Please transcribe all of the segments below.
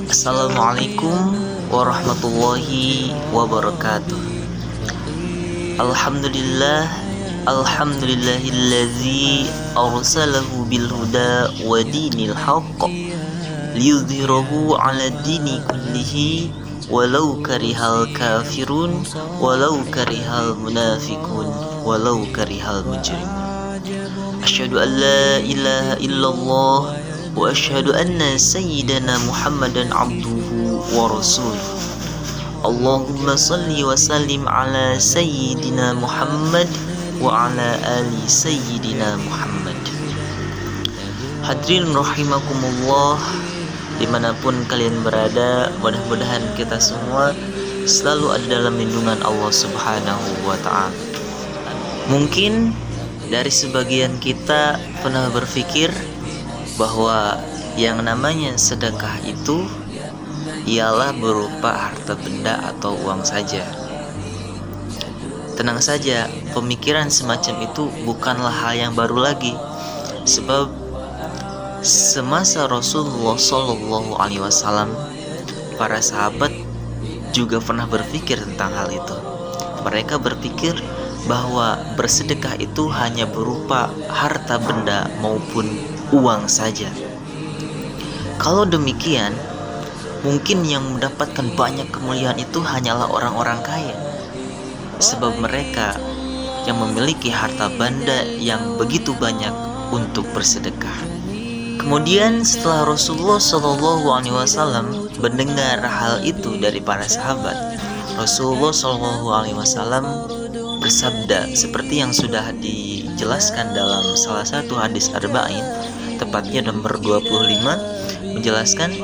Assalamualaikum warahmatullahi wabarakatuh. Alhamdulillah, alhamdulillahillazi arsalahu bilhuda wa dinil haqq liyudhhirahu ala dini kullihi walau karihal kafirun walau karihal munafikun walau karihal mujrimun. Asyhadu an la ilaha illallah wa asyhadu anna sayyidana Muhammadan abduhu wa rasuluh. Allahumma salli wa sallim ala sayyidina Muhammad wa ala ali sayyidina Muhammad. Hadirin rahimakumullah, dimanapun kalian berada, mudah-mudahan kita semua selalu ada dalam lindungan Allah Subhanahu wa ta'ala. Mungkin dari sebagian kita pernah berpikir bahwa yang namanya sedekah itu ialah berupa harta benda atau uang saja. Tenang saja, pemikiran semacam itu bukanlah hal yang baru lagi, sebab semasa Rasulullah SAW, para sahabat juga pernah berpikir tentang hal itu. Mereka berpikir bahwa bersedekah itu hanya berupa harta benda maupun uang saja. Kalau demikian, mungkin yang mendapatkan banyak kemuliaan itu hanyalah orang-orang kaya, sebab mereka yang memiliki harta benda yang begitu banyak untuk bersedekah. Kemudian setelah Rasulullah SAW mendengar hal itu dari para sahabat, Rasulullah SAW bersabda seperti yang sudah dijelaskan dalam salah satu hadis Arba'in, tepatnya nomor 25, menjelaskan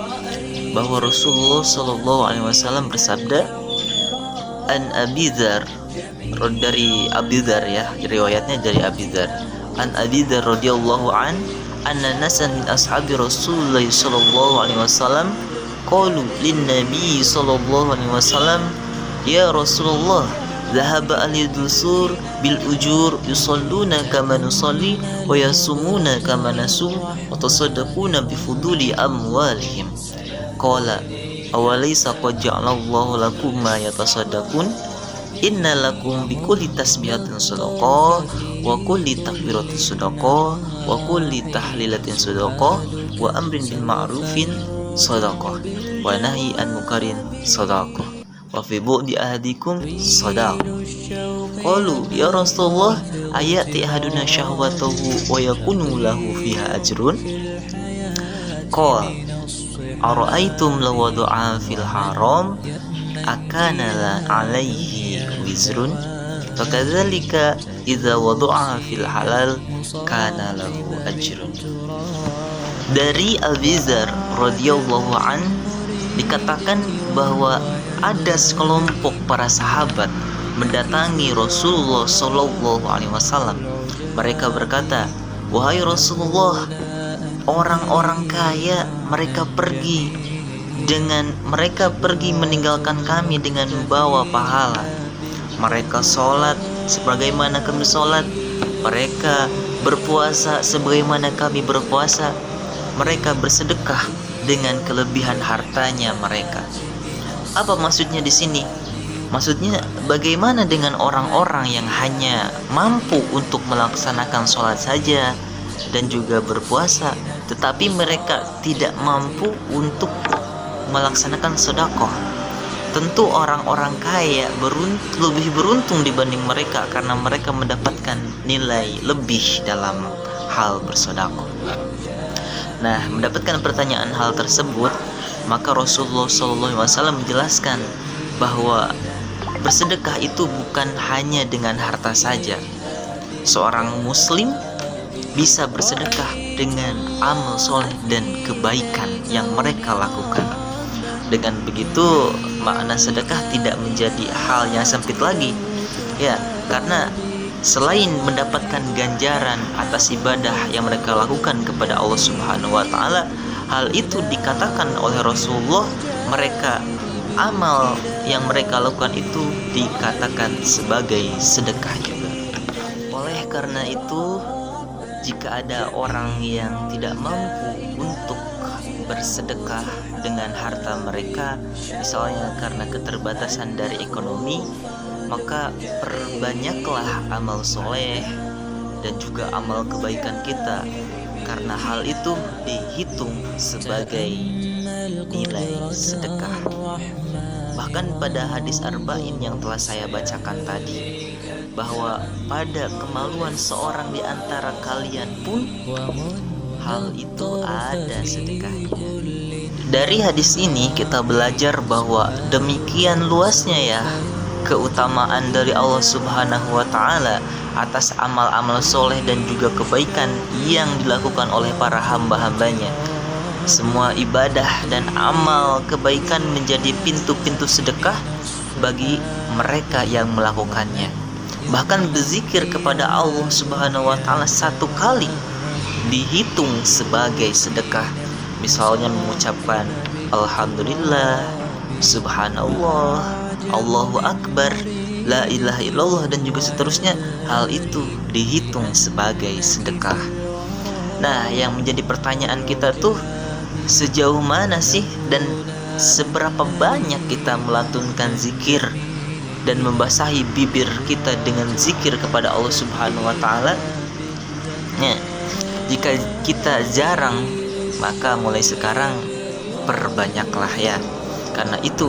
bahwa Rasulullah SAW bersabda, an Abi Dzar, dari Abi Dzar ya, riwayatnya dari Abi Dzar, an Abi Dzar radhiyallahu an, anna nasan min ashabi Rasulullah sallallahu alaihi wasallam qalu lin nabi sallallahu alaihi wasallam, ya Rasulullah, dhahaba ahli dusur bil ujur yusalluna kama nusalli wa yasumuna kama nasum wa tasaddaquna bi fuduli amwalihim. Qala awalaysa qad ja'alallahu lakum ma yatasaddaqun inna lakum bi kulli tasbihatin sadaqah wa kulli takbiratin sadaqah wa kulli tahlilatin sadaqah wa amrin bil ma'rufin sadaqah wa nahyi an munkarin sadaqah wa fi bu'di ahadikum sadaqah. Qalu ya Rasulullah ayati ahaduna syahwatahu wa yakunu lahu fiha ajrun. Qala ara'aytum law wada'a fil haram akana la alaihi wizrun fakadzalika idza wada'a fil halal kana lahu ajrun. Dari Abi Dzar radhiyallahu an dikatakan bahwa ada sekelompok para sahabat mendatangi Rasulullah sallallahu alaihi wasallam. Mereka berkata, wahai Rasulullah, orang-orang kaya mereka pergi meninggalkan kami dengan membawa pahala. Mereka sholat sebagaimana kami sholat, mereka berpuasa sebagaimana kami berpuasa, mereka bersedekah dengan kelebihan hartanya mereka. Apa maksudnya di sini? Maksudnya bagaimana dengan orang-orang yang hanya mampu untuk melaksanakan sholat saja dan juga berpuasa, tetapi mereka tidak mampu untuk melaksanakan sedekah? Tentu orang-orang kaya lebih beruntung dibanding mereka karena mereka mendapatkan nilai lebih dalam hal bersedekah. Nah, mendapatkan pertanyaan hal tersebut, maka Rasulullah SAW menjelaskan bahwa bersedekah itu bukan hanya dengan harta saja. Seorang muslim bisa bersedekah dengan amal soleh dan kebaikan yang mereka lakukan. Dengan begitu, makna sedekah tidak menjadi hal yang sempit lagi, ya, karena selain mendapatkan ganjaran atas ibadah yang mereka lakukan kepada Allah Subhanahu wa ta'ala, hal itu dikatakan oleh Rasulullah, amal yang mereka lakukan itu dikatakan sebagai sedekah juga. Oleh karena itu, jika ada orang yang tidak mampu untuk bersedekah dengan harta mereka, misalnya karena keterbatasan dari ekonomi, maka perbanyaklah amal soleh dan juga amal kebaikan kita, karena hal itu dihitung sebagai nilai sedekah. Bahkan pada hadis arba'in yang telah saya bacakan tadi, bahwa pada kemaluan seorang di antara kalian pun hal itu ada sedekahnya. Dari hadis ini kita belajar bahwa demikian luasnya ya keutamaan dari Allah Subhanahu wa Ta'ala atas amal-amal soleh dan juga kebaikan yang dilakukan oleh para hamba-hambanya. Semua ibadah dan amal kebaikan menjadi pintu-pintu sedekah bagi mereka yang melakukannya. Bahkan berzikir kepada Allah Subhanahu wa Ta'ala satu kali dihitung sebagai sedekah. Misalnya mengucapkan Alhamdulillah, Subhanallah, Allahu Akbar, La ilaha illallah, dan juga seterusnya. Hal itu dihitung sebagai sedekah. Nah, yang menjadi pertanyaan kita tuh, sejauh mana sih dan seberapa banyak kita melantunkan zikir dan membasahi bibir kita dengan zikir kepada Allah Subhanahu wa Ta'ala? Nah, jika kita jarang, maka mulai sekarang perbanyaklah ya, karena itu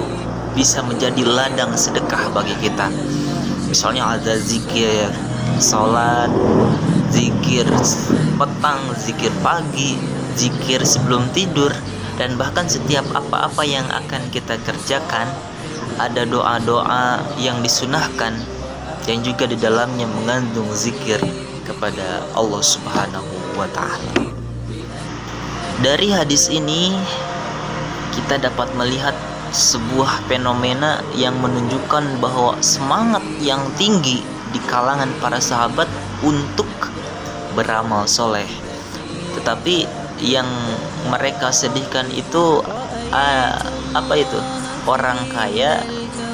bisa menjadi ladang sedekah bagi kita. Misalnya ada zikir salat, zikir petang, zikir pagi, zikir sebelum tidur, dan bahkan setiap apa-apa yang akan kita kerjakan ada doa-doa yang disunahkan yang juga di dalamnya mengandung zikir kepada Allah Subhanahu wa Ta'ala. Dari hadis ini kita dapat melihat sebuah fenomena yang menunjukkan bahwa semangat yang tinggi di kalangan para sahabat untuk beramal soleh. Tetapi yang mereka sedihkan itu orang kaya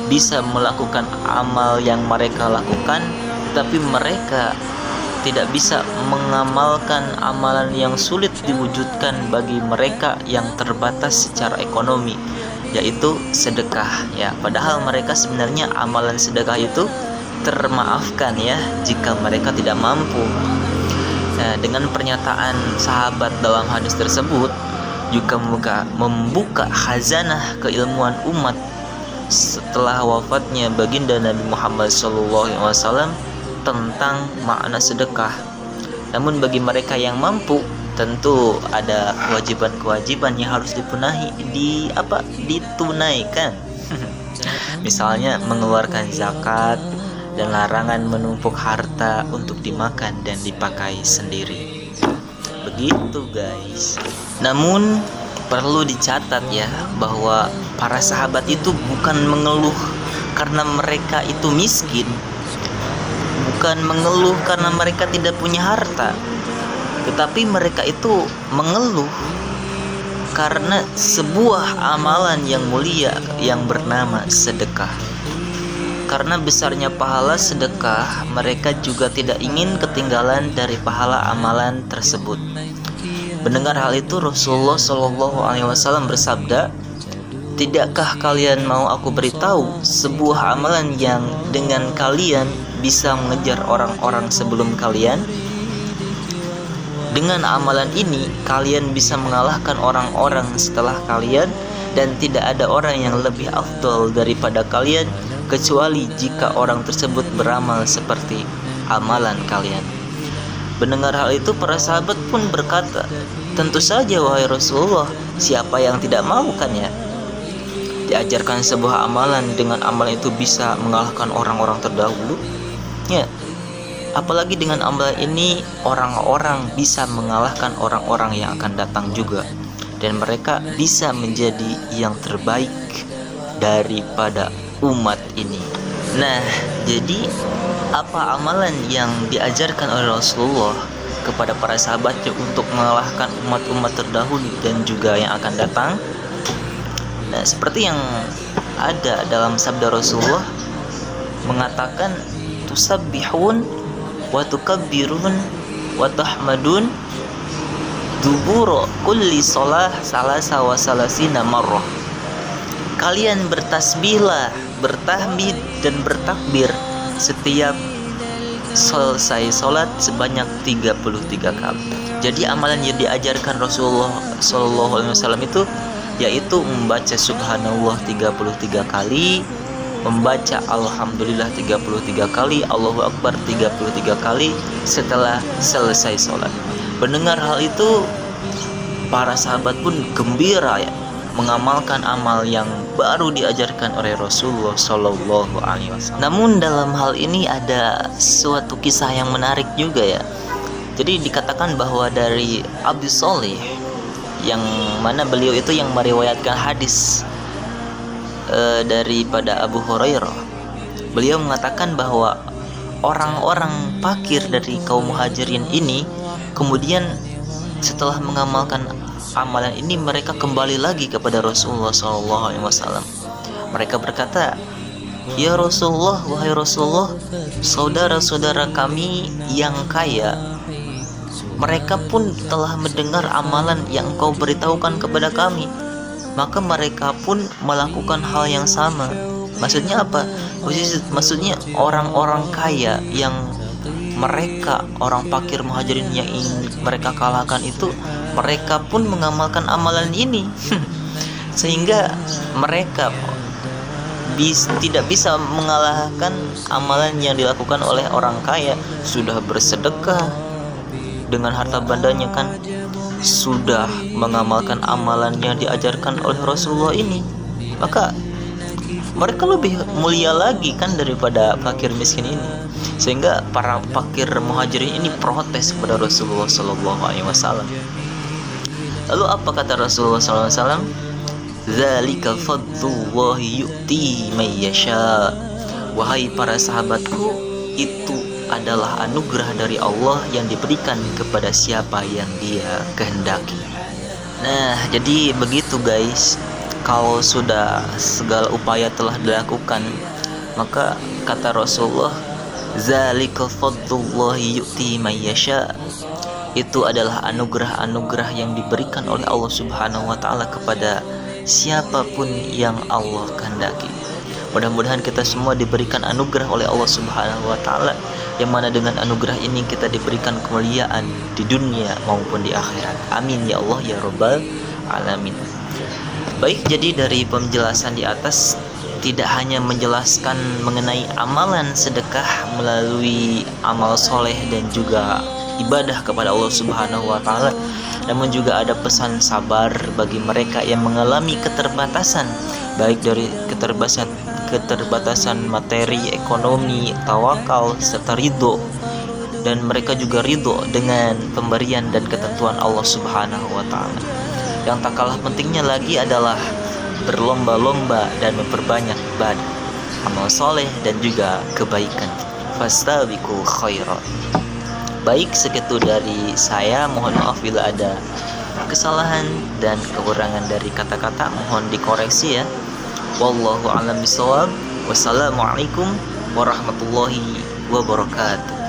bisa melakukan amal yang mereka lakukan, tapi mereka tidak bisa mengamalkan amalan yang sulit diwujudkan bagi mereka yang terbatas secara ekonomi, yaitu sedekah ya. Padahal mereka sebenarnya amalan sedekah itu termaafkan ya jika mereka tidak mampu. Nah, dengan pernyataan sahabat dalam hadis tersebut juga membuka khazanah keilmuan umat setelah wafatnya baginda Nabi Muhammad SAW tentang makna sedekah. Namun bagi mereka yang mampu, tentu ada kewajiban-kewajiban yang harus ditunaikan. Misalnya mengeluarkan zakat dan larangan menumpuk harta untuk dimakan dan dipakai sendiri. Begitu guys. Namun perlu dicatat ya bahwa para sahabat itu bukan mengeluh karena mereka itu miskin, bukan mengeluh karena mereka tidak punya harta, tetapi mereka itu mengeluh karena sebuah amalan yang mulia yang bernama sedekah. Karena besarnya pahala sedekah, mereka juga tidak ingin ketinggalan dari pahala amalan tersebut. Mendengar hal itu, Rasulullah SAW bersabda, "Tidakkah kalian mau aku beritahu sebuah amalan yang dengan kalian bisa mengejar orang-orang sebelum kalian? Dengan amalan ini kalian bisa mengalahkan orang-orang setelah kalian, dan tidak ada orang yang lebih afdal daripada kalian kecuali jika orang tersebut beramal seperti amalan kalian." Mendengar hal itu, para sahabat pun berkata, "Tentu saja wahai Rasulullah, siapa yang tidak mau kan ya?" Diajarkan sebuah amalan, dengan amalan itu bisa mengalahkan orang-orang terdahulu ya. Apalagi dengan amalan ini orang-orang bisa mengalahkan orang-orang yang akan datang juga, dan mereka bisa menjadi yang terbaik daripada umat ini. Nah, jadi apa amalan yang diajarkan oleh Rasulullah kepada para sahabatnya untuk mengalahkan umat-umat terdahulu dan juga yang akan datang? Nah, seperti yang ada dalam sabda Rasulullah mengatakan, "Tusabbihun wa tukabbirun wa tahmadun duburo kulli sholah salasa wa salasina marrah. Kalian bertasbihlah, bertahmid dan bertakbir setiap selesai sholat sebanyak 33 kali. Jadi amalan yang diajarkan Rasulullah SAW itu yaitu membaca subhanallah 33 kali, membaca alhamdulillah 33 kali, Allahu akbar 33 kali setelah selesai sholat. Mendengar hal itu, para sahabat pun gembira ya, mengamalkan amal yang baru diajarkan oleh Rasulullah Shallallahu Alaihi Wasallam. Namun dalam hal ini ada suatu kisah yang menarik juga ya. Jadi dikatakan bahwa dari Abu Sholih, yang mana beliau itu yang meriwayatkan hadis daripada Abu Hurairah. Beliau mengatakan bahwa orang-orang fakir dari kaum muhajirin ini kemudian setelah mengamalkan amalan ini, mereka kembali lagi kepada Rasulullah SAW. Mereka berkata, "Ya Rasulullah, wahai Rasulullah, saudara-saudara kami yang kaya, mereka pun telah mendengar amalan yang engkau beritahukan kepada kami, maka mereka pun melakukan hal yang sama." Maksudnya apa? Maksudnya orang-orang kaya yang mereka, orang fakir muhajirin yang ingin mereka kalahkan itu, mereka pun mengamalkan amalan ini sehingga mereka tidak bisa mengalahkan amalan yang dilakukan oleh orang kaya. Sudah bersedekah dengan harta bandanya kan, sudah mengamalkan amalan yang diajarkan oleh Rasulullah ini, maka mereka lebih mulia lagi kan daripada fakir miskin ini. Sehingga para fakir muhajirin ini protes kepada Rasulullah SAW. Lalu apa kata Rasulullah SAW? "Dzalika fadlullahi yu'ti may yasha." Wahai para sahabatku, itu adalah anugerah dari Allah yang diberikan kepada siapa yang Dia kehendaki. Nah, jadi begitu guys. Kalau sudah segala upaya telah dilakukan, maka kata Rasulullah, "Dzalika fadlullahi yu'ti may yasha." Itu adalah anugerah-anugerah yang diberikan oleh Allah Subhanahu wa taala kepada siapapun yang Allah kehendaki. Mudah-mudahan kita semua diberikan anugerah oleh Allah Subhanahu wa taala, yang mana dengan anugerah ini kita diberikan kemuliaan di dunia maupun di akhirat. Amin ya Allah ya Rabbal alamin. Baik, jadi dari penjelasan di atas tidak hanya menjelaskan mengenai amalan sedekah melalui amal soleh dan juga ibadah kepada Allah Subhanahu wa taala, namun juga ada pesan sabar bagi mereka yang mengalami keterbatasan, baik dari keterbatasan materi, ekonomi, tawakal, serta ridho, dan mereka juga ridho dengan pemberian dan ketentuan Allah Subhanahu wa taala. Yang tak kalah pentingnya lagi adalah berlomba-lomba dan memperbanyak ibadah, amal soleh dan juga kebaikan. Fastabiqul khairat. Baik, segitu dari saya. Mohon maaf bila ada kesalahan dan kekurangan dari kata-kata, mohon dikoreksi ya. Wallahu a'lam bishawab. Wassalamualaikum warahmatullahi wabarakatuh.